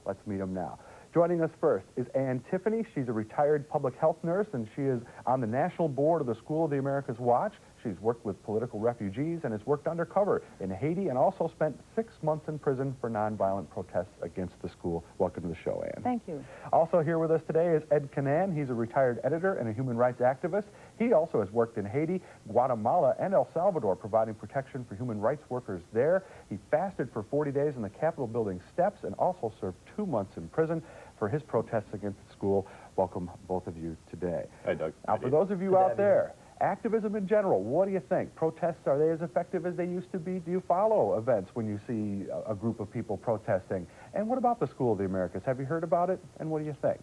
Let's meet them now. Joining us first is Tiffany. She's a retired public health nurse, and she is on the national board of the School of the Americas Watch. She's worked with political refugees and has worked undercover in Haiti and also spent 6 months in prison for nonviolent protests against the school. Welcome to the show, Ann. Thank you. Also here with us today is Ed Kinane. He's a retired editor and a human rights activist. He also has worked in Haiti, Guatemala, and El Salvador, providing protection for human rights workers there. He fasted for 40 days in the Capitol building steps and also served 2 months in prison for his protests against the school. Welcome, both of you, today. Hi, Doug. Now, for those of you out there, activism in general, what do you think? Protests, are they as effective as they used to be? Do you follow events when you see a group of people protesting? And what about the School of the Americas? Have you heard about it? And what do you think?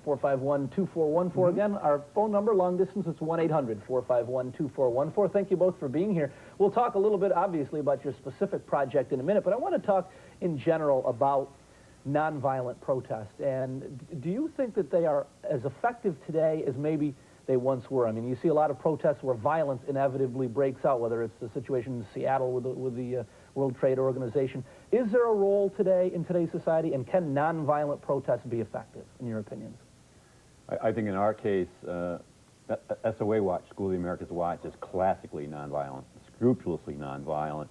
451-2414 again. Our phone number, long distance, it's 1-800-451-2414. Thank you both for being here. We'll talk a little bit, obviously, about your specific project in a minute, but I want to talk in general about nonviolent protest. And do you think that they are as effective today as maybe they once were? I mean, you see a lot of protests where violence inevitably breaks out, whether it's the situation in Seattle with the World Trade Organization. Is there a role today in today's society, and can nonviolent protests be effective, in your opinions? I think in our case, SOA Watch, School of the Americas Watch, is classically nonviolent, scrupulously nonviolent,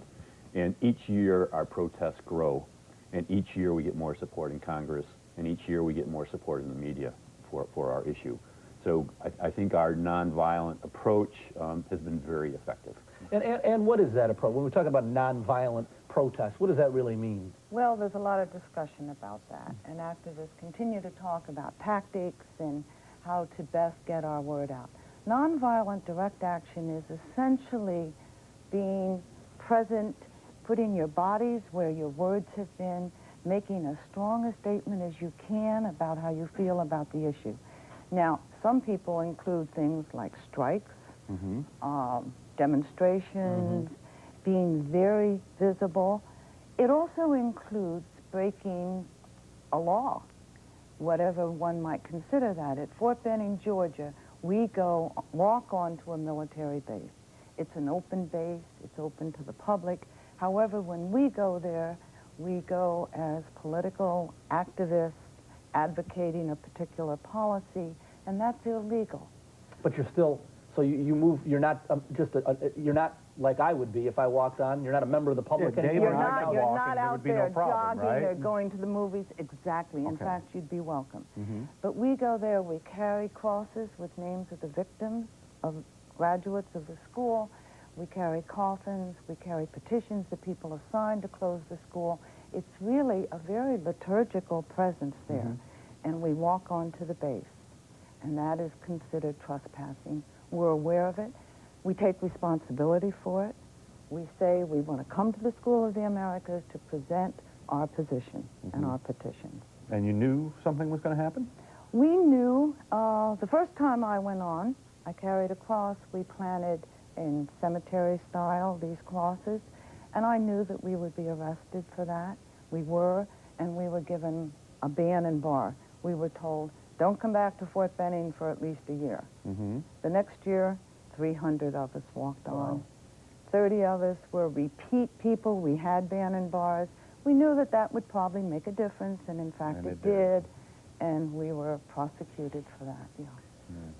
and each year our protests grow, and each year we get more support in Congress, and each year we get more support in the media for our issue. So I think our nonviolent approach has been very effective. And what is that approach? When we talk about nonviolent protests, what does that really mean? Well, there's a lot of discussion about that, and activists continue to talk about tactics and how to best get our word out. Nonviolent direct action is essentially being present, putting your bodies where your words have been, making as strong a statement as you can about how you feel about the issue. Now, some people include things like strikes, demonstrations, being very visible. It also includes breaking a law, whatever one might consider that. At Fort Benning, Georgia, we walk onto a military base. It's an open base, it's open to the public. However, when we go there, we go as political activists advocating a particular policy, and that's illegal. But you're still, so you move, you're not you're not like I would be if I walked on. You're not a member of the public anymore. You're not out there jogging right? or going to the movies. Exactly. In fact, you'd be welcome. But we go there, we carry crosses with names of the victims, of graduates of the school. We carry coffins, we carry petitions that people have signed to close the school. It's really a very liturgical presence there. And we walk onto the base, and that is considered trespassing. We're aware of it. We take responsibility for it. We say we want to come to the School of the Americas to present our position and our petitions. And you knew something was going to happen? We knew, the first time I went on, I carried a cross. We planted in cemetery style these crosses, and I knew that we would be arrested for that. We were, and we were given a ban and bar. We were told, don't come back to Fort Benning for at least a year. The next year, 300 of us walked on. 30 of us were repeat people. We had ban and bars. We knew that that would probably make a difference, and in fact it did, and we were prosecuted for that.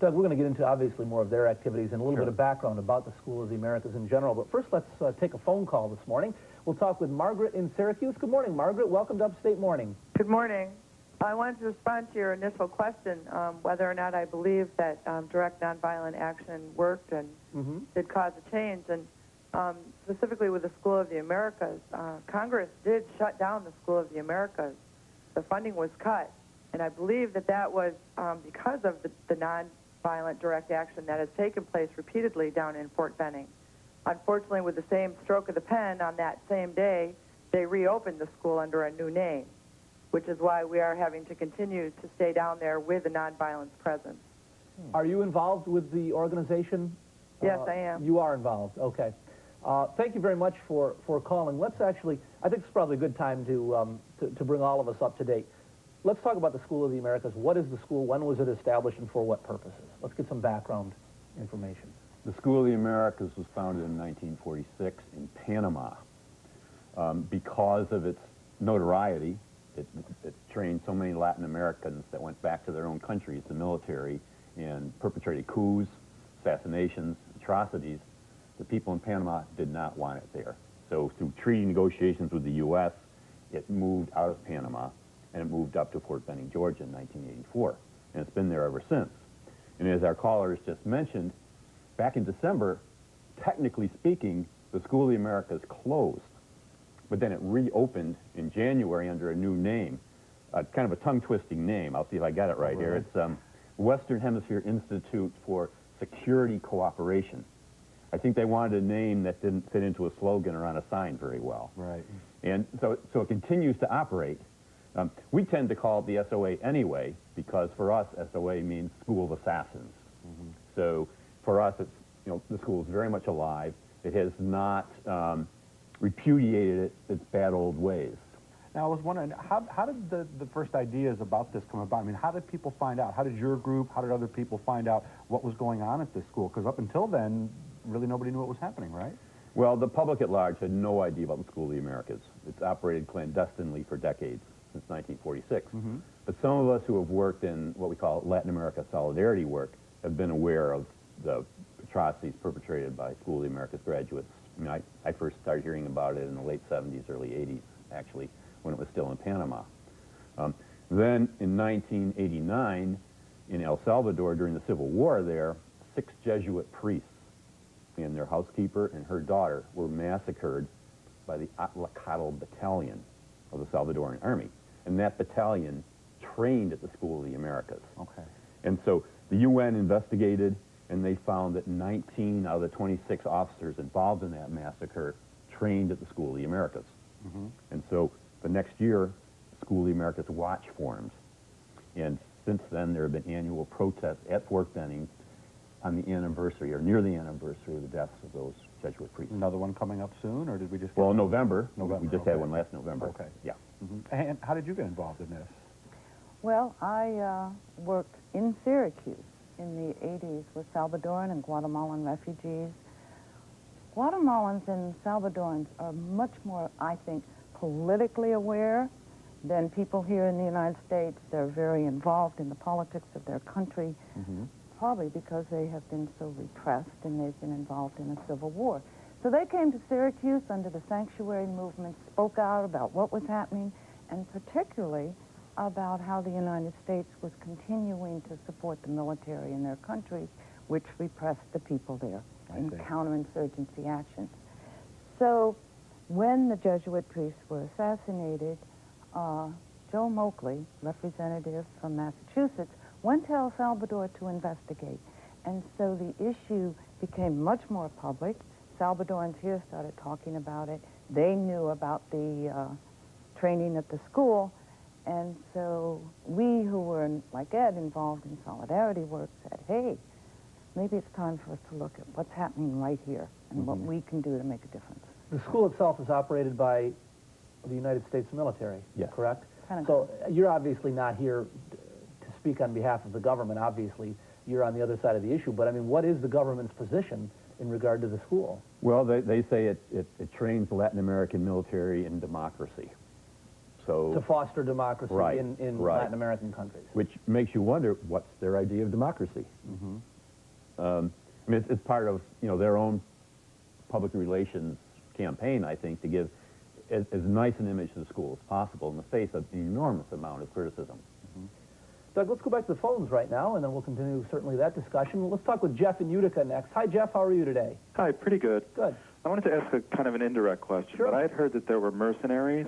Doug, we're going to get into obviously more of their activities and a little bit of background about the School of the Americas in general. But first, let's take a phone call this morning. We'll talk with Margaret in Syracuse. Good morning, Margaret. Welcome to Upstate Morning. Good morning. I wanted to respond to your initial question, whether or not I believe that direct nonviolent action worked and did cause a change. And specifically with the School of the Americas, Congress did shut down the School of the Americas. The funding was cut. And I believe that that was because of the nonviolent direct action that has taken place repeatedly down in Fort Benning. Unfortunately, with the same stroke of the pen on that same day, they reopened the school under a new name, which is why we are having to continue to stay down there with a nonviolence presence. Are you involved with the organization? Yes, I am. You are involved, okay. Thank you very much for calling. Let's actually, I think it's probably a good time to bring all of us up to date. Let's talk about the School of the Americas. What is the school? When was it established, and for what purposes? Let's get some background information. The School of the Americas was founded in 1946 in Panama because of its notoriety It trained so many Latin Americans that went back to their own countries, the military, and perpetrated coups, assassinations, atrocities. The people in Panama did not want it there. So through treaty negotiations with the U.S., it moved out of Panama, and it moved up to Fort Benning, Georgia in 1984. And it's been there ever since. And as our callers just mentioned, back in December, technically speaking, the School of the Americas closed. But then it reopened in January under a new name, kind of a tongue-twisting name. I'll see if I got it right here. It's Western Hemisphere Institute for Security Cooperation. I think they wanted a name that didn't fit into a slogan or on a sign very well. Right. And so it continues to operate. We tend to call it the SOA anyway, because for us, SOA means School of Assassins. So for us, it's, the school is very much alive. It has not repudiated its bad old ways. Now, I was wondering, how did the first ideas about this come about? I mean, how did people find out? How did your group, how did other people find out what was going on at this school? Because up until then, really nobody knew what was happening, right? Well, the public at large had no idea about the School of the Americas. It's operated clandestinely for decades, since 1946. But some of us who have worked in what we call Latin America solidarity work have been aware of the atrocities perpetrated by School of the Americas graduates. I mean, I first started hearing about it in the late 70s, early 80s, actually, when it was still in Panama. Then in 1989, in El Salvador, during the Civil War there, 6 Jesuit priests and their housekeeper and her daughter were massacred by the Atlacatl Battalion of the Salvadoran Army. And that battalion trained at the School of the Americas. Okay. And so the UN investigated, and they found that 19 out of the 26 officers involved in that massacre trained at the School of the Americas. And so the next year, School of the Americas Watch formed. And since then, there have been annual protests at Fort Benning on the anniversary, or near the anniversary, of the deaths of those Jesuit priests. Another one coming up soon, or did we just get Well, one? November. November, We just okay. had one last November. Okay. Yeah. And how did you get involved in this? Well, I worked in Syracuse in the 80s with Salvadoran and Guatemalan refugees. Guatemalans and Salvadorans are much more, I think, politically aware than people here in the United States. They're very involved in the politics of their country, probably because they have been so repressed and they've been involved in a civil war. So they came to Syracuse under the sanctuary movement, spoke out about what was happening, and particularly about how the United States was continuing to support the military in their country, which repressed the people there in counterinsurgency actions. So when the Jesuit priests were assassinated, Joe Moakley, representative from Massachusetts, went to El Salvador to investigate. And so the issue became much more public. Salvadorans here started talking about it. They knew about the training at the school. And so we who were, like Ed, involved in solidarity work said, hey, maybe it's time for us to look at what's happening right here and what we can do to make a difference. The school itself is operated by the United States military, Yes. correct? Pentagon. So you're obviously not here to speak on behalf of the government. Obviously, you're on the other side of the issue. But, I mean, what is the government's position in regard to the school? Well, they say it trains the Latin American military in democracy. So, To foster democracy Right, in right. Latin American countries. which makes you wonder, what's their idea of democracy? I mean, it's part of, their own public relations campaign, I think, to give as nice an image to the school as possible in the face of an enormous amount of criticism. Doug, let's go back to the phones right now, and then we'll continue certainly that discussion. Let's talk with Jeff in Utica next. Hi, Jeff. How are you today? Hi, pretty good. Good. I wanted to ask a kind of an indirect question, Sure. but I had heard that there were mercenaries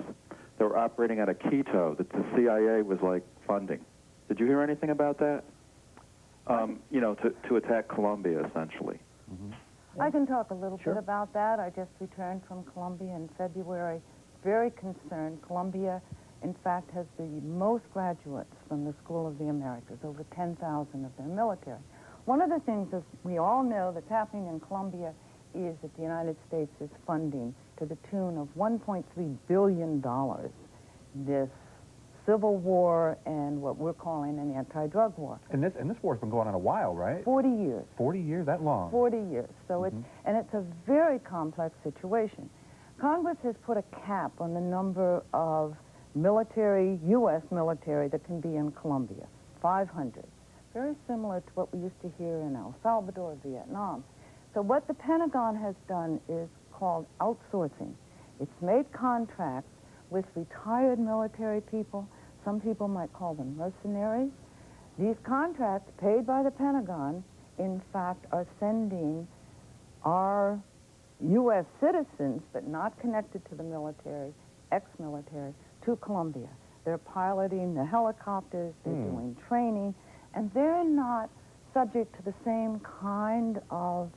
that were operating out of Quito that the CIA was, like, funding. Did you hear anything about that? To attack Colombia, essentially. I can talk a little Sure. bit about that. I just returned from Colombia in February, very concerned. Colombia, in fact, has the most graduates from the School of the Americas, over 10,000 of their military. One of the things, as we all know, that's happening in Colombia is that the United States is funding to the tune of $1.3 billion this civil war and what we're calling an anti-drug war. And this war's been going on a while, right? 40 years. 40 years, that long? 40 years. So it's a very complex situation. Congress has put a cap on the number of military, U.S. military that can be in Colombia, 500. Very similar to what we used to hear in El Salvador, Vietnam. So what the Pentagon has done is called outsourcing. It's made contracts with retired military people. Some people might call them mercenaries. These contracts, paid by the Pentagon, in fact, are sending our U.S. citizens, but not connected to the military, ex-military, to Colombia. They're piloting the helicopters, they're doing training, and they're not subject to the same kind of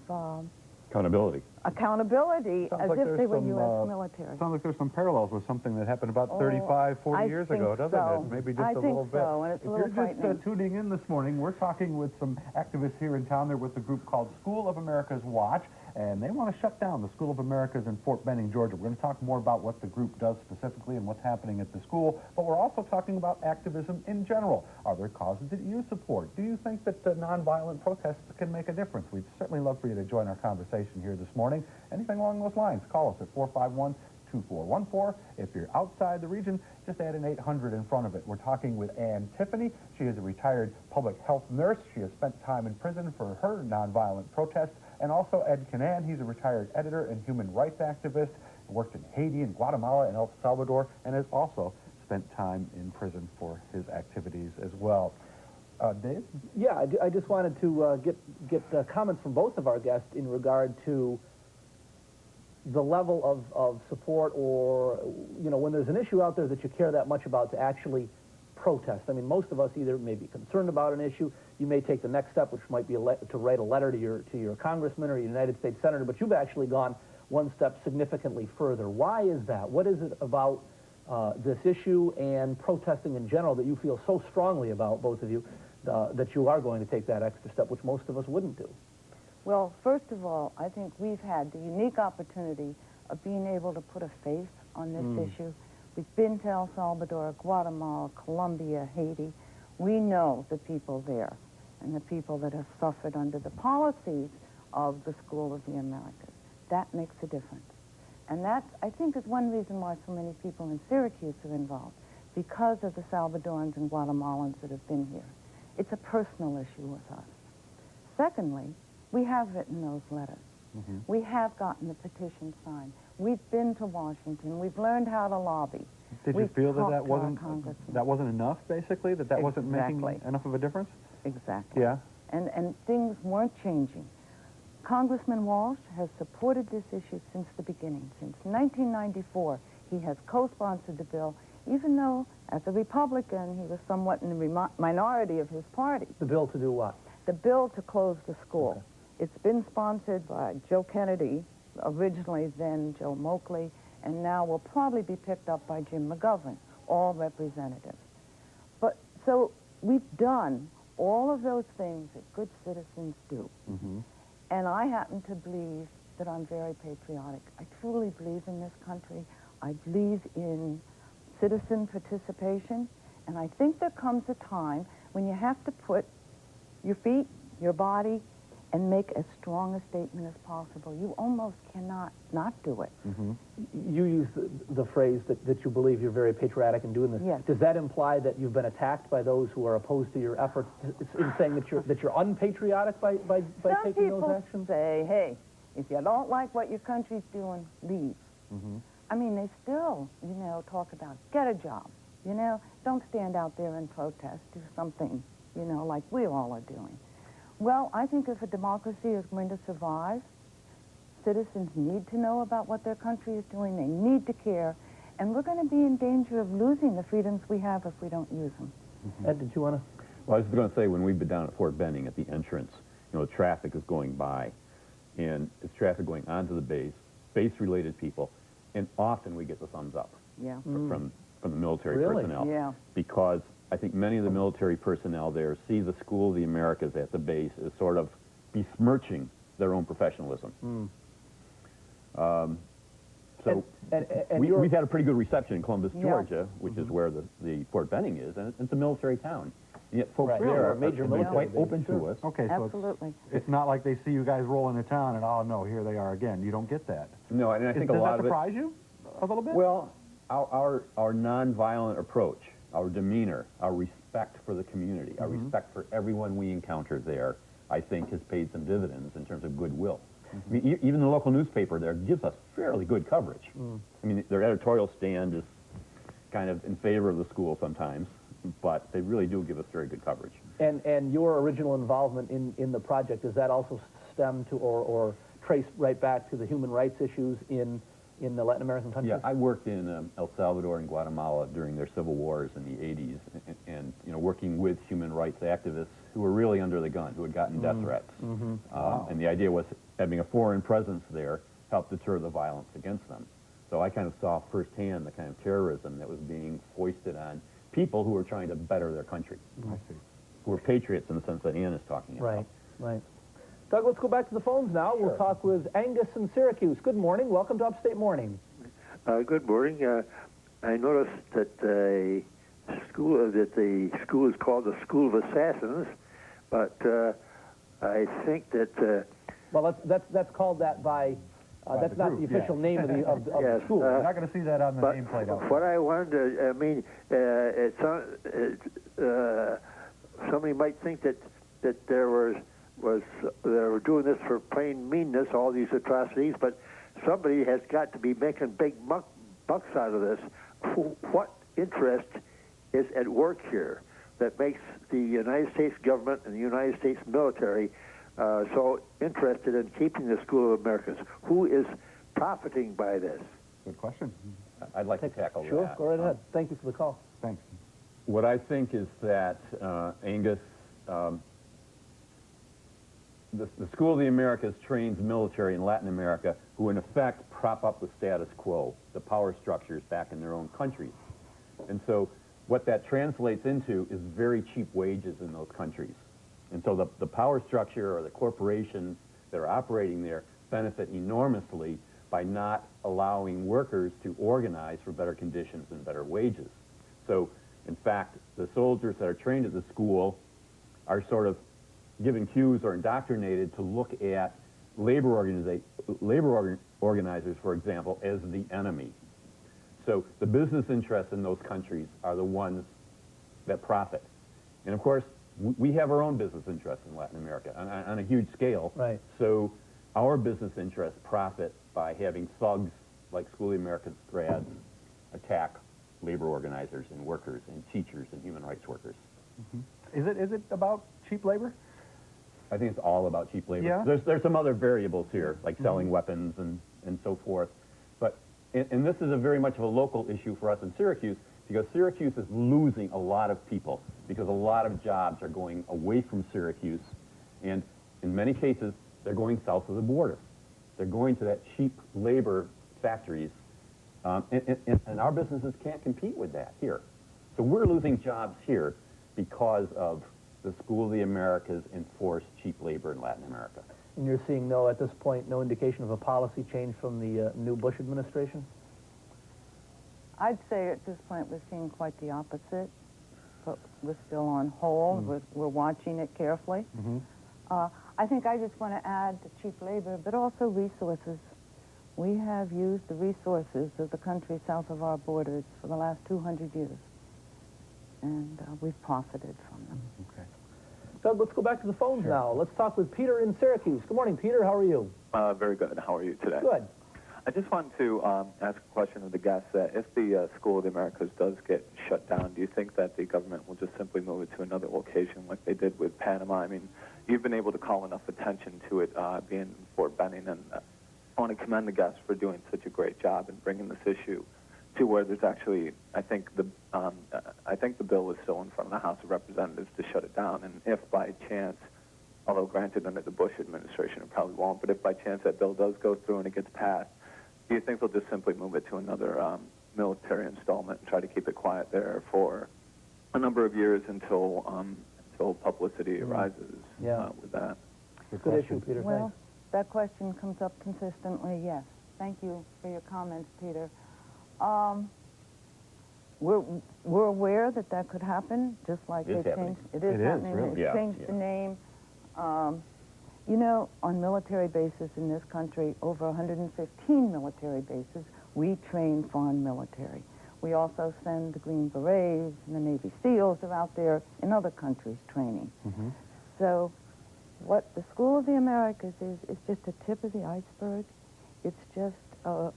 Accountability. accountability Sounds as like if there's they were some, U.S. military. Sounds like there's some parallels with something that happened about 35, 40 I years think ago, doesn't so. it? Maybe just I a think little bit. so, and it's a little If you're just frightening. tuning in this morning, we're talking with some activists here in town. They're with a group called School of America's Watch, and they want to shut down the School of America's in Fort Benning, Georgia. We're going to talk more about what the group does specifically and what's happening at the school, but we're also talking about activism in general. Are there causes that you support? Do you think that nonviolent protests can make a difference? We'd certainly love for you to join our conversation here this morning. Anything along those lines, call us at 451-2414. If you're outside the region, just add an 800 in front of it. We're talking with Tiffany. She is a retired public health nurse. She has spent time in prison for her nonviolent protests. And also Ed Kinane. He's a retired editor and human rights activist. Worked in Haiti and Guatemala and El Salvador, and has also spent time in prison for his activities as well. Dave? Yeah, I just wanted to get comments from both of our guests in regard to the level of support, or, you know, when there's an issue out there that you care that much about, to actually protest. I mean, most of us either may be concerned about an issue, you may take the next step, which might be to write a letter to your congressman or your United States senator, but you've actually gone one step significantly further. Why is that? What is it about this issue and protesting in general that you feel so strongly about, both of you, that you are going to take that extra step, which most of us wouldn't do? Well, first of all, I think we've had the unique opportunity of being able to put a face on this issue. We've been to El Salvador, Guatemala, Colombia, Haiti. We know the people there and the people that have suffered under the policies of the School of the Americas. That makes a difference. And that, I think, is one reason why so many people in Syracuse are involved, because of the Salvadorans and Guatemalans that have been here. It's a personal issue with us. Secondly, we have written those letters. We have gotten the petition signed. We've been to Washington. We've learned how to lobby. Did you We've feel that talked that to our wasn't congressmen. enough, basically? That wasn't making Exactly. enough of a difference? Exactly. Yeah. And things weren't changing. Congressman Walsh has supported this issue since the beginning. Since 1994, he has co-sponsored the bill, even though, as a Republican, he was somewhat in the minority of his party. The bill to do what? The bill to close the school. It's been sponsored by Joe Kennedy, originally, then Joe Moakley, and now will probably be picked up by Jim McGovern, all representatives. But so we've done all of those things that good citizens do. And I happen to believe that I'm very patriotic. I truly believe in this country. I believe in citizen participation. And I think there comes a time when you have to put your feet, your body, and make as strong a statement as possible. You almost cannot not do it. You use the phrase that you believe you're very patriotic in doing this. Yes. Does that imply that you've been attacked by those who are opposed to your efforts in saying that you're unpatriotic by Some taking those people actions? say, hey, if you don't like what your country's doing, leave. I mean, they still, you know, talk about get a job. You know, don't stand out there and protest. Do something, you know, like we all are doing. Well, I think if a democracy is going to survive, citizens need to know about what their country is doing. They need to care. And we're going to be in danger of losing the freedoms we have if we don't use them. Ed, did you want to? Well, I was going to say, when we've been down at Fort Benning at the entrance, you know, traffic is going by, and it's traffic going onto the base, base-related people, and often we get the thumbs up Yeah. from the military Really? personnel. Yeah. Because I think many of the military personnel there see the School of the Americas at the base as sort of besmirching their own professionalism. So And we've had a pretty good reception in Columbus, Yeah. Georgia, which is where the Fort Benning is, and it's a military town. And yet folks Right. there Really? are Major been military quite base, open sure. to us. Okay, so Absolutely. it's not like they see you guys roll into town and, oh, no, here they are again. You don't get that. No, and I think a Does lot that of it... surprise you a little bit? Well, our nonviolent approach, our demeanor, our respect for the community, our respect for everyone we encounter there, I think has paid some dividends in terms of goodwill. I mean, even the local newspaper there gives us fairly good coverage. I mean, their editorial stand is kind of in favor of the school sometimes, but they really do give us very good coverage. And your original involvement in the project, does that also stem to or trace right back to the human rights issues in the Latin American countries? Yeah, I worked in El Salvador and Guatemala during their civil wars in the 80s, and you know, working with human rights activists who were really under the gun, who had gotten death threats. And the idea was having a foreign presence there helped deter the violence against them. So I kind of saw firsthand the kind of terrorism that was being foisted on people who were trying to better their country, who were patriots in the sense that Ann is talking about. Right. Doug, let's go back to the phones now. We'll talk with Angus in Syracuse. Good morning. Welcome to Upstate Morning. Good morning. I noticed that the school is called the School of Assassins, but I think that well, that's called that by. That's not the official name of the school. You're not going to see that on the nameplate. What I wanted to, I mean, somebody might think that they were doing this for plain meanness, all these atrocities, but somebody has got to be making big bucks out of this. What interest is at work here that makes the United States government and the United States military so interested in keeping the School of Americas? Who is profiting by this? Good question. I'd like to tackle that. Sure, go right ahead. Thank you for the call. Thanks. What I think is that, Angus, the School of the Americas trains military in Latin America who in effect prop up the status quo, the power structures back in their own countries. And so what that translates into is very cheap wages in those countries. And so the power structure or the corporations that are operating there benefit enormously by not allowing workers to organize for better conditions and better wages. So, in fact, the soldiers that are trained at the school are sort of given cues or indoctrinated to look at labor organizers, for example, as the enemy. So the business interests in those countries are the ones that profit. And of course, we have our own business interests in Latin America on a huge scale. Right. So our business interests profit by having thugs like School of the Americas grads attack labor organizers and workers and teachers and human rights workers. Is it about cheap labor? I think it's all about cheap labor. Yeah. There's some other variables here, like selling weapons and so forth. But and this is a very much of a local issue for us in Syracuse, because Syracuse is losing a lot of people because a lot of jobs are going away from Syracuse, and in many cases they're going south of the border. They're going to that cheap labor factories, and our businesses can't compete with that here. So we're losing jobs here because of the School of the Americas enforced cheap labor in Latin America. And you're seeing, at this point, no indication of a policy change from the new Bush administration? I'd say at this point we're seeing quite the opposite, but we're still on hold. We're watching it carefully. I think I just want to add the cheap labor, but also resources. We have used the resources of the country south of our borders for the last 200 years, and we've profited from them. Okay. Doug, let's go back to the phones now. Let's talk with Peter in Syracuse. Good morning, Peter. How are you? Very good. How are you today? Good. I just wanted to ask a question of the guests. If the School of the Americas does get shut down, do you think that the government will just simply move it to another location like they did with Panama? I mean, you've been able to call enough attention to it being in Fort Benning, and I want to commend the guests for doing such a great job in bringing this issue to where there's actually, I think the bill is still in front of the House of Representatives to shut it down. And if by chance, although granted under the Bush administration it probably won't, but if by chance that bill does go through and it gets passed, do you think they'll just simply move it to another military installment and try to keep it quiet there for a number of years until publicity arises with that? Good issue, Peter. Well, Thanks. that question comes up consistently, yes. Thank you for your comments, Peter. We're aware that could happen, just like It is they've happening. changed. It is happening. really. They've Yeah, changed the name. You know, on military bases in this country, over 115 military bases, we train foreign military. We also send the Green Berets and the Navy SEALs are out there in other countries training. So what the School of the Americas is just a tip of the iceberg. It's just, what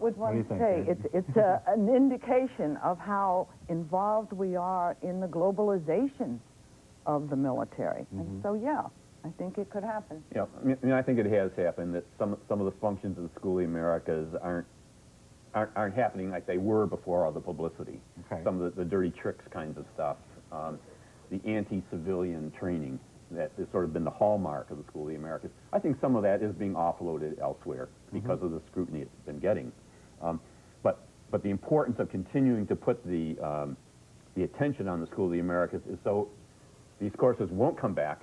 would What do you one think, say? Dan? It's an indication of how involved we are in the globalization of the military. And so, yeah, I think it could happen. Yeah, I mean, I think it has happened that some of the functions of the School of the Americas aren't happening like they were before all the publicity. Okay. Some of the dirty tricks kinds of stuff, the anti-civilian training that has sort of been the hallmark of the School of the Americas. I think some of that is being offloaded elsewhere because of the scrutiny it's been getting. But the importance of continuing to put the attention on the School of the Americas is so these courses won't come back,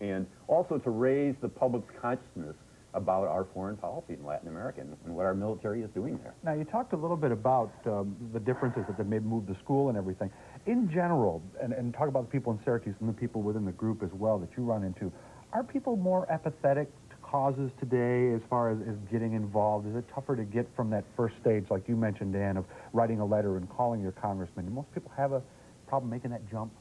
and also to raise the public's consciousness about our foreign policy in Latin America and what our military is doing there. Now, you talked a little bit about the differences that they may move the school and everything. In general, and talk about the people in Syracuse and the people within the group as well that you run into, are people more apathetic to causes today as far as getting involved? Is it tougher to get from that first stage, like you mentioned, Dan, of writing a letter and calling your congressman? Do most people have a problem making that jump?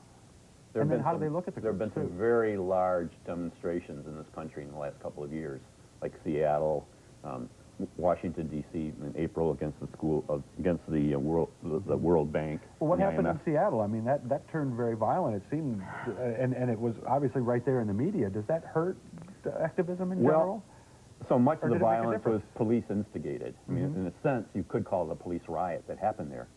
And then how do they look at the There have been groups, some too? very large demonstrations in this country in the last couple of years, like Seattle, Washington, D.C. in April against the World Bank. Well, what the happened IMF. in Seattle? I mean, that turned very violent, it seemed, and it was obviously right there in the media. Does that hurt activism in general? So much Or of the did it make a violence was difference? police instigated. I mean, in a sense, you could call it a police riot that happened there.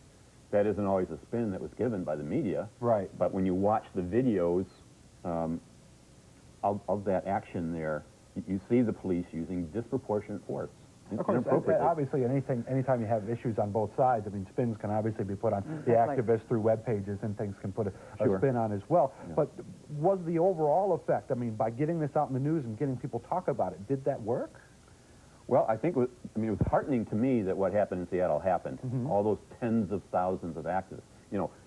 That isn't always a spin that was given by the media. Right. But when you watch the videos of that action there, you see the police using disproportionate force. Of course, inappropriately. obviously, anytime you have issues on both sides, I mean, spins can obviously be put on the Exactly. activists through web pages, and things can put a Sure. spin on as well. Yeah. But was the overall effect, I mean, by getting this out in the news and getting people talk about it, did that work? Well, I think it was heartening to me that what happened in Seattle happened. Mm-hmm. All those tens of thousands of activists,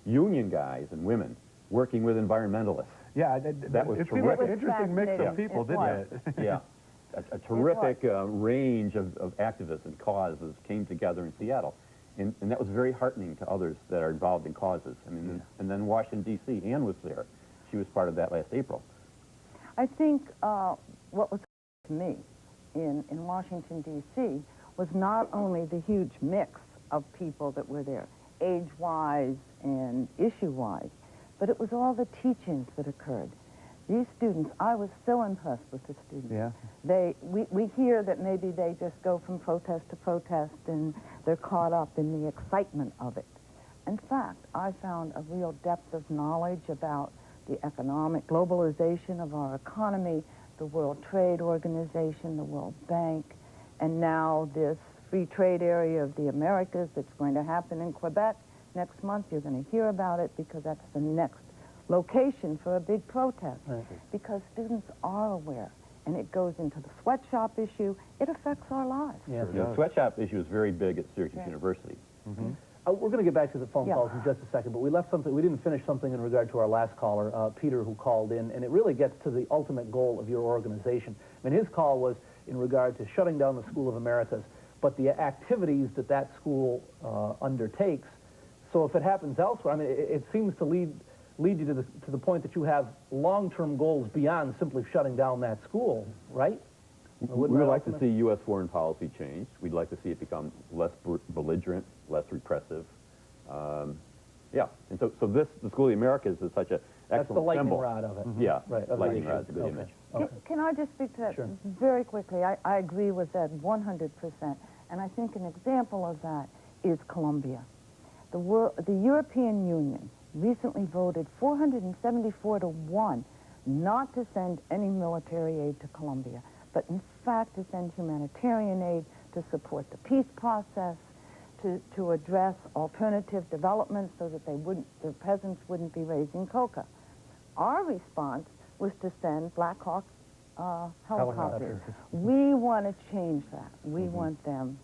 union guys and women working with environmentalists. Yeah, That was it seemed like an terrific. interesting mix Fascinating. of people, It didn't was. it? Yeah, a terrific range of activists and causes came together in Seattle. And that was very heartening to others that are involved in causes. I mean, and then Washington, D.C., Ann was there. She was part of that last April. I think what was to me in Washington, D.C. was not only the huge mix of people that were there, age-wise and issue-wise, but it was all the teachings that occurred. These students, I was so impressed with the students. Yeah. We hear that maybe they just go from protest to protest and they're caught up in the excitement of it. In fact, I found a real depth of knowledge about the economic globalization of our economy, the World Trade Organization, the World Bank, and now this free trade area of the Americas that's going to happen in Quebec next month. You're going to hear about it because that's the next location for a big protest. Right. Because students are aware, and it goes into the sweatshop issue. It affects our lives. Yeah. The sweatshop issue is very big at Syracuse University. We're going to get back to the phone Yeah. calls in just a second, but we didn't finish something in regard to our last caller, Peter, who called in, and it really gets to the ultimate goal of your organization. I mean, his call was in regard to shutting down the School of Americas, but the activities that school undertakes. So if it happens elsewhere, I mean, it seems to lead you to the point that you have long-term goals beyond simply shutting down that school, right? We would like to see U.S. foreign policy change. We'd like to see it become less belligerent, less repressive. Yeah, and so the School of the Americas is such an That's excellent the lightning symbol. rod of it. Yeah, Right, of the lightning issue. rod's a good Okay. image. Okay. Can I just speak to that Sure. very quickly? I agree with that 100%. And I think an example of that is Colombia. The European Union recently voted 474 to 1 not to send any military aid to Colombia, but in fact to send humanitarian aid to support the peace process, to address alternative developments so that the peasants wouldn't be raising coca. Our response was to send Black Hawk helicopters. We want to change that. We want them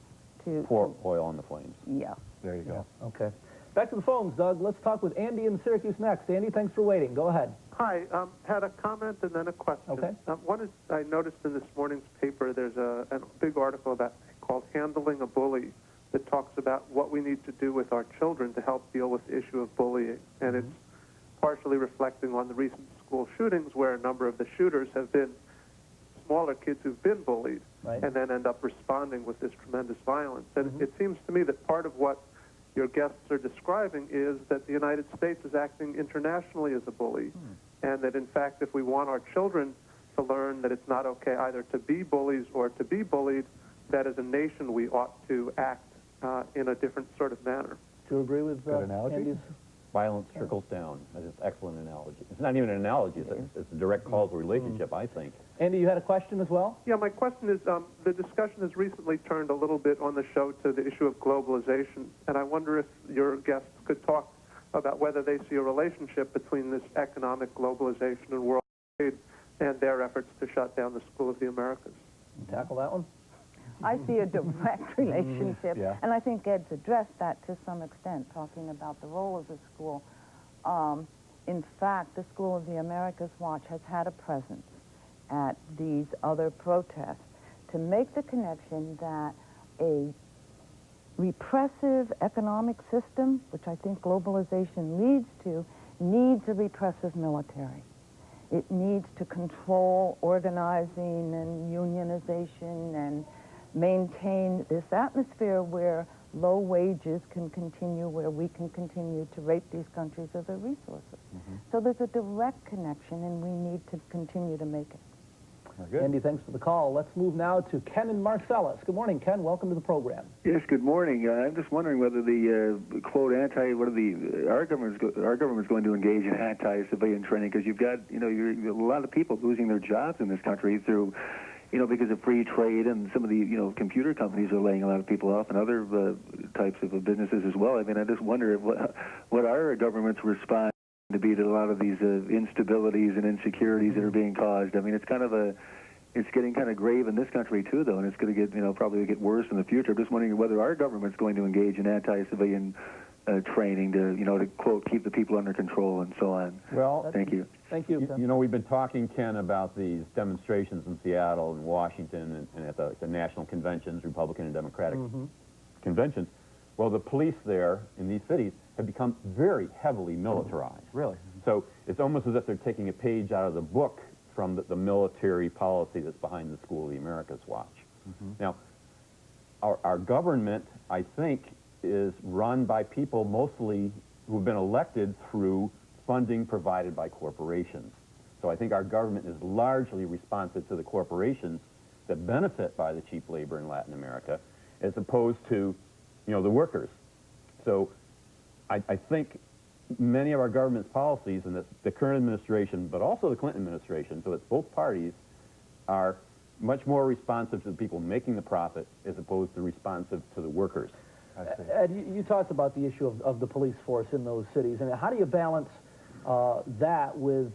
to Pour oil on the flames. Yeah. There you go. Okay. Back to the phones, Doug. Let's talk with Andy in Syracuse next. Andy, thanks for waiting. Go ahead. Hi, had a comment and then a question. Okay. One is, I noticed in this morning's paper there's a big article called Handling a Bully, that talks about what we need to do with our children to help deal with the issue of bullying. And it's partially reflecting on the recent school shootings where a number of the shooters have been smaller kids who've been bullied and then end up responding with this tremendous violence. And it seems to me that part of what your guests are describing is that the United States is acting internationally as a bully, and that in fact if we want our children to learn that it's not okay either to be bullies or to be bullied, that as a nation we ought to act in a different sort of manner. Do you agree with Good analogy. Andy's? Violence trickles down. That's an excellent analogy. It's not even an analogy. It's a direct causal relationship, I think. Andy, you had a question as well? Yeah, my question is, the discussion has recently turned a little bit on the show to the issue of globalization, and I wonder if your guests could talk about whether they see a relationship between this economic globalization and world trade and their efforts to shut down the School of the Americas. Tackle that one? I see a direct relationship, Yeah. and I think Ed's addressed that to some extent, talking about the role of the school. In fact, the School of the Americas Watch has had a presence at these other protests to make the connection that a repressive economic system, which I think globalization leads to, needs a repressive military. It needs to control organizing and unionization and maintain this atmosphere where low wages can continue, where we can continue to rape these countries of their resources. So there's a direct connection, and we need to continue to make it. Very good. Andy, thanks for the call. Let's move now to Ken and Marcellus. Good morning, Ken. Welcome to the program. Yes, good morning. I'm just wondering whether the quote our government's going to engage in anti-civilian training, because you've got a lot of people losing their jobs in this country through because of free trade, and some of the computer companies are laying a lot of people off, and other types of businesses as well. I mean, I just wonder what our government's response to be to a lot of these instabilities and insecurities that are being caused. I mean, it's getting kind of grave in this country too, though, and it's going to get probably get worse in the future. I'm just wondering whether our government's going to engage in anti-civilian training to quote keep the people under control and so on. Well, thank you. Thank you. You know, we've been talking, Ken, about these demonstrations in Seattle and Washington and at the national conventions, Republican and Democratic conventions. Well, the police there in these cities have become very heavily militarized. Really? So it's almost as if they're taking a page out of the book from the military policy that's behind the School of the Americas Watch. Now, our government, I think, is run by people mostly who have been elected through funding provided by corporations. So I think our government is largely responsive to the corporations that benefit by the cheap labor in Latin America, as opposed to, the workers. So I think many of our government's policies, and the current administration, but also the Clinton administration, so it's both parties, are much more responsive to the people making the profit as opposed to responsive to the workers. Ed, you talked about the issue of the police force in those cities, and how do you balance that with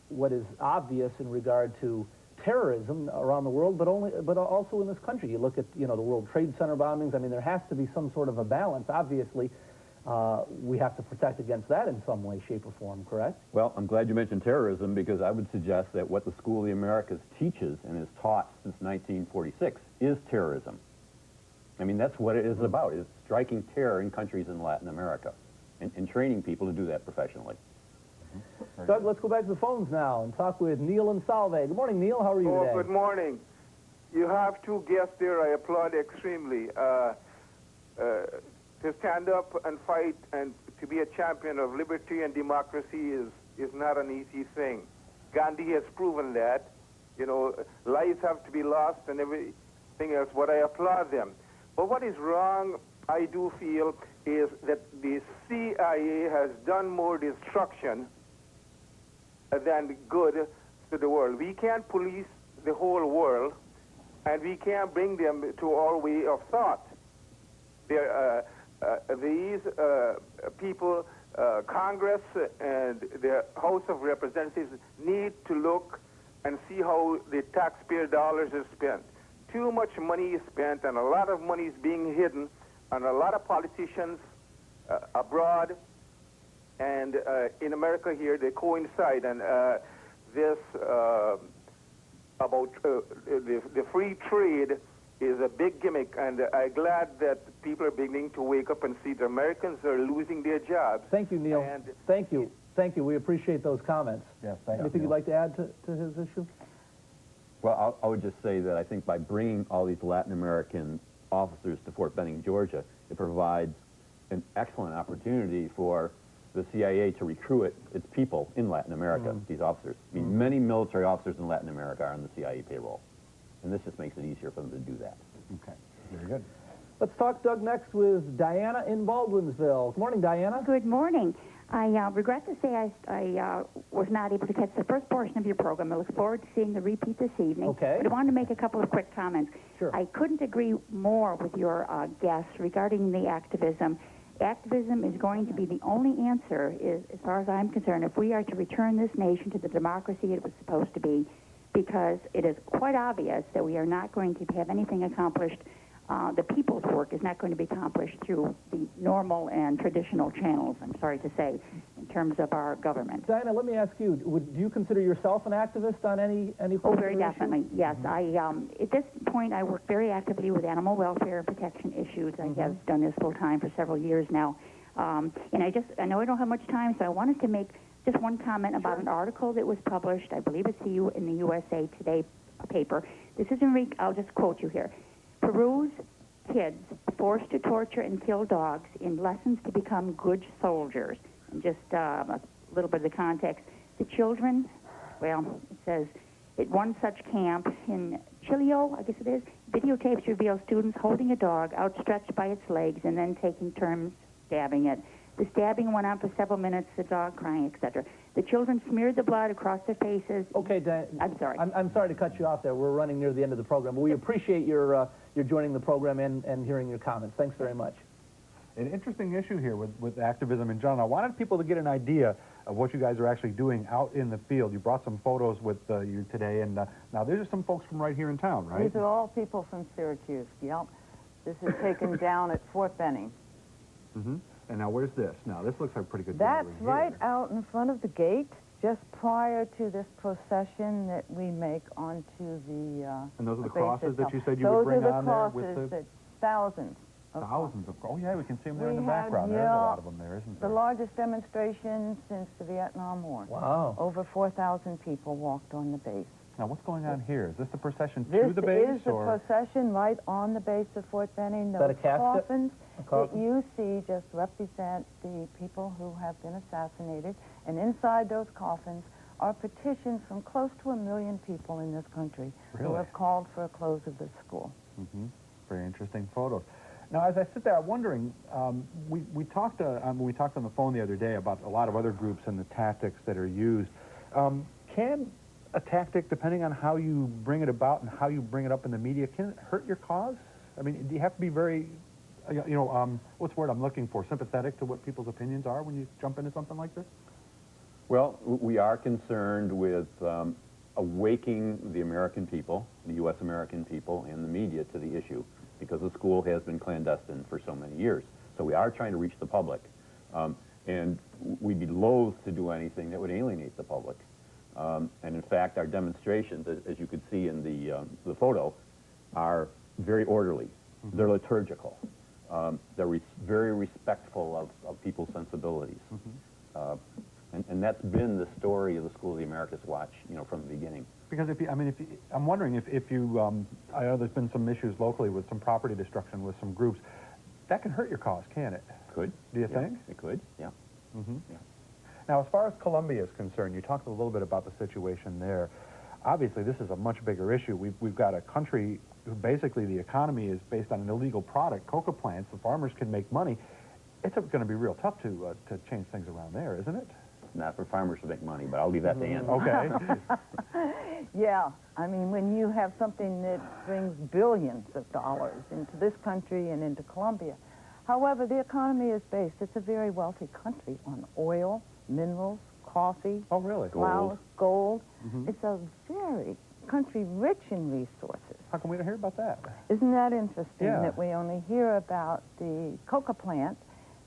what is obvious in regard to terrorism around the world, but also in this country? You look at the World Trade Center bombings. I mean, there has to be some sort of a balance. Obviously, we have to protect against that in some way, shape, or form. Correct? Well, I'm glad you mentioned terrorism, because I would suggest that what the School of the Americas teaches and has taught since 1946 is terrorism. I mean, that's what it is about. It's striking terror in countries in Latin America and training people to do that professionally. Doug, let's go back to the phones now and talk with Neil and Salve. Good morning, Neil. How are you today? Good morning. You have two guests there I applaud extremely. To stand up and fight and to be a champion of liberty and democracy is not an easy thing. Gandhi has proven that. Lives have to be lost and everything else, but I applaud them. But what is wrong, I do feel, is that the CIA has done more destruction than good to the world. We can't police the whole world, and we can't bring them to our way of thought. These people, Congress and the House of Representatives, need to look and see how the taxpayer dollars are spent. Too much money is spent, and a lot of money is being hidden, and a lot of politicians abroad and in America here, they coincide. And this about the free trade is a big gimmick, and I'm glad that people are beginning to wake up and see that Americans are losing their jobs. Thank you, Neil. And Thank you. Thank you. We appreciate those comments. Yes, thank you. Anything you'd like to add to his issue? Well, I would just say that I think by bringing all these Latin American officers to Fort Benning, Georgia, it provides an excellent opportunity for the CIA to recruit its people in Latin America, these officers. I mean, many military officers in Latin America are on the CIA payroll, and this just makes it easier for them to do that. Okay, very good. Let's talk, Doug, next with Diana in Baldwinsville. Good morning, Diana. Good morning. I regret to say I was not able to catch the first portion of your program. I look forward to seeing the repeat this evening. Okay. But I wanted to make a couple of quick comments. Sure. I couldn't agree more with your guests regarding the activism. Activism is going to be the only answer, as far as I'm concerned, if we are to return this nation to the democracy it was supposed to be, because it is quite obvious that we are not going to have anything accomplished. The people's work is not going to be accomplished through the normal and traditional channels, I'm sorry to say, in terms of our government. Diana, let me ask you, do you consider yourself an activist on any Oh, very definitely, yes. At this point, I work very actively with animal welfare and protection issues. I have done this full-time for several years now. And I know I don't have much time, so I wanted to make just one comment about an article that was published, I believe it's in the USA Today paper. This is I'll just quote you here. Peru's kids forced to torture and kill dogs in lessons to become good soldiers. And just a little bit of the context. The children, well, it says, at one such camp in Chileo, I guess it is, videotapes reveal students holding a dog outstretched by its legs and then taking turns stabbing it. The stabbing went on for several minutes, the dog crying, etc. The children smeared the blood across their faces. Okay, Diana. I'm sorry. I'm sorry to cut you off there. We're running near the end of the program. But we appreciate your joining the program and hearing your comments. Thanks very much. An interesting issue here with activism in general. I wanted people to get an idea of what you guys are actually doing out in the field. You brought some photos with you today, and now these are some folks from right here in town, right? These are all people from Syracuse, yep. This is taken down at Fort Benning. Mm-hmm. And now where's this? Now this looks like a pretty good That's gathering right here. out in front of the gate, just prior to this procession that we make onto the And those are the base crosses that itself. you said you would bring on there with Those are the crosses the... that thousands of Thousands of... Oh, yeah, we can see them there in the We had, background. There's a yeah, lot of them there, isn't the there? largest demonstration since the Vietnam War. Wow. Over 4,000 people walked on the base. Now, what's going on here? Is this the procession This to the base? is the or? procession right on the base of Fort Benning. Is that Those a casket? coffins A that coffin? you see just represent the people who have been assassinated. And inside those coffins are petitions from close to 1 million people in this country who Really? have called for a close of this school. Mm-hmm. Very interesting photos. Now, as I sit there, I'm wondering, we talked on the phone the other day about a lot of other groups and the tactics that are used. Can a tactic, depending on how you bring it about and how you bring it up in the media, can it hurt your cause? I mean, do you have to be very, what's the word I'm looking for, sympathetic to what people's opinions are when you jump into something like this? Well, we are concerned with awakening the American people, the U.S. American people, and the media to the issue, because the school has been clandestine for so many years. So we are trying to reach the public. And we'd be loath to do anything that would alienate the public. And in fact, our demonstrations, as you could see in the photo, are very orderly. Mm-hmm. They're liturgical. They're very respectful of people's sensibilities. Mm-hmm. And that's been the story of the School of the Americas Watch, from the beginning. Because I'm wondering if you, I know there's been some issues locally with some property destruction with some groups. That can hurt your cause, can it? Could. Do you think? It could, yeah. Mm-hmm. Yeah. Now, as far as Colombia is concerned, you talked a little bit about the situation there. Obviously, this is a much bigger issue. We've got a country who basically the economy is based on an illegal product, coca plants. The farmers can make money. It's going to be real tough to change things around there, isn't it? Not for farmers to make money, but I'll leave that to Ann. Okay. Yeah, I mean, when you have something that brings billions of dollars into this country and into Colombia. However, the economy is based, it's a very wealthy country, on oil, minerals, coffee. Oh, really? Flowers, gold. Mm-hmm. It's a very country rich in resources. How come we don't hear about that? Isn't that interesting Yeah. that we only hear about the coca plant?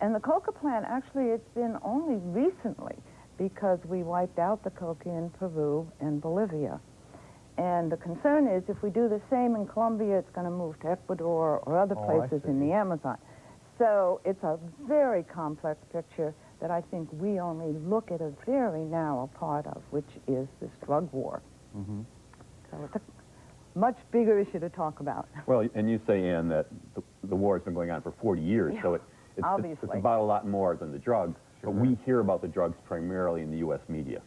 And the coca plant, actually, it's been only recently because we wiped out the coca in Peru and Bolivia. And the concern is if we do the same in Colombia, it's going to move to Ecuador or other places in the Amazon. So it's a very complex picture that I think we only look at a very narrow part of, which is this drug war. So it's a much bigger issue to talk about. Well, and you say, Ann, that the war has been going on for 40 years, so it's about a lot more than the drugs. But we hear about the drugs primarily in the U.S. media.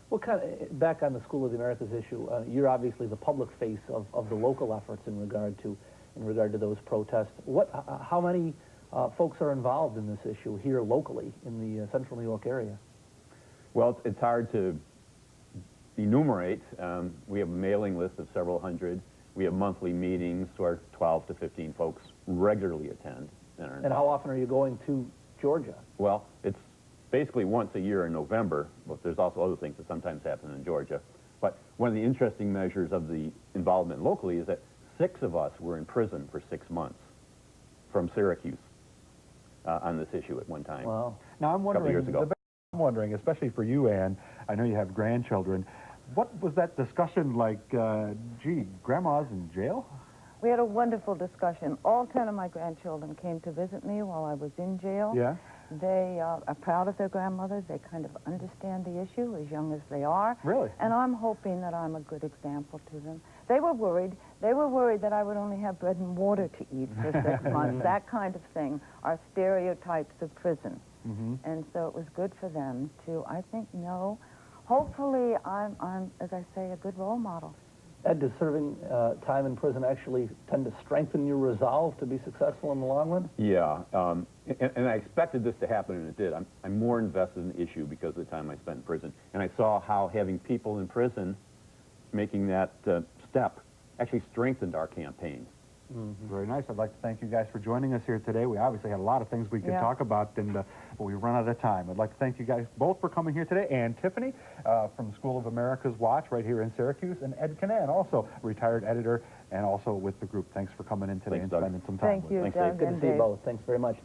Well, kind of back on the School of the Americas issue, you're obviously the public face of the local efforts in regard to those protests. How many folks are involved in this issue here locally in the central New York area? Well, it's hard to enumerate. We have a mailing list of several hundred. We have monthly meetings where 12 to 15 folks regularly attend. And how often are you going to Georgia? Well, it's basically once a year in November, but there's also other things that sometimes happen in Georgia. But one of the interesting measures of the involvement locally is that 6 of us were in prison for 6 months from Syracuse on this issue at one time. Wow. Now I'm wondering, years ago. I'm wondering, especially for you, Ann, I know you have grandchildren, what was that discussion like, gee, Grandma's in jail? We had a wonderful discussion. All 10 of my grandchildren came to visit me while I was in jail. Yeah. They are proud of their grandmothers. They kind of understand the issue, as young as they are. Really? And I'm hoping that I'm a good example to them. They were worried. They were worried that I would only have bread and water to eat for 6 months. That kind of thing are stereotypes of prison. And so it was good for them to, I think, know. Hopefully, I'm, as I say, a good role model. Ed, does serving time in prison actually tend to strengthen your resolve to be successful in the long run? Yeah, and I expected this to happen, and it did. I'm more invested in the issue because of the time I spent in prison. And I saw how having people in prison making that step actually strengthened our campaign. Very nice. I'd like to thank you guys for joining us here today. We obviously had a lot of things we could talk about, and but we've run out of time. I'd like to thank you guys both for coming here today, and Tiffany from the School of America's Watch right here in Syracuse, and Ed Kinane, also retired editor and also with the group. Thanks for coming in today and spending some time with us. Thank you, Doug. Good to see you both. Thanks very much.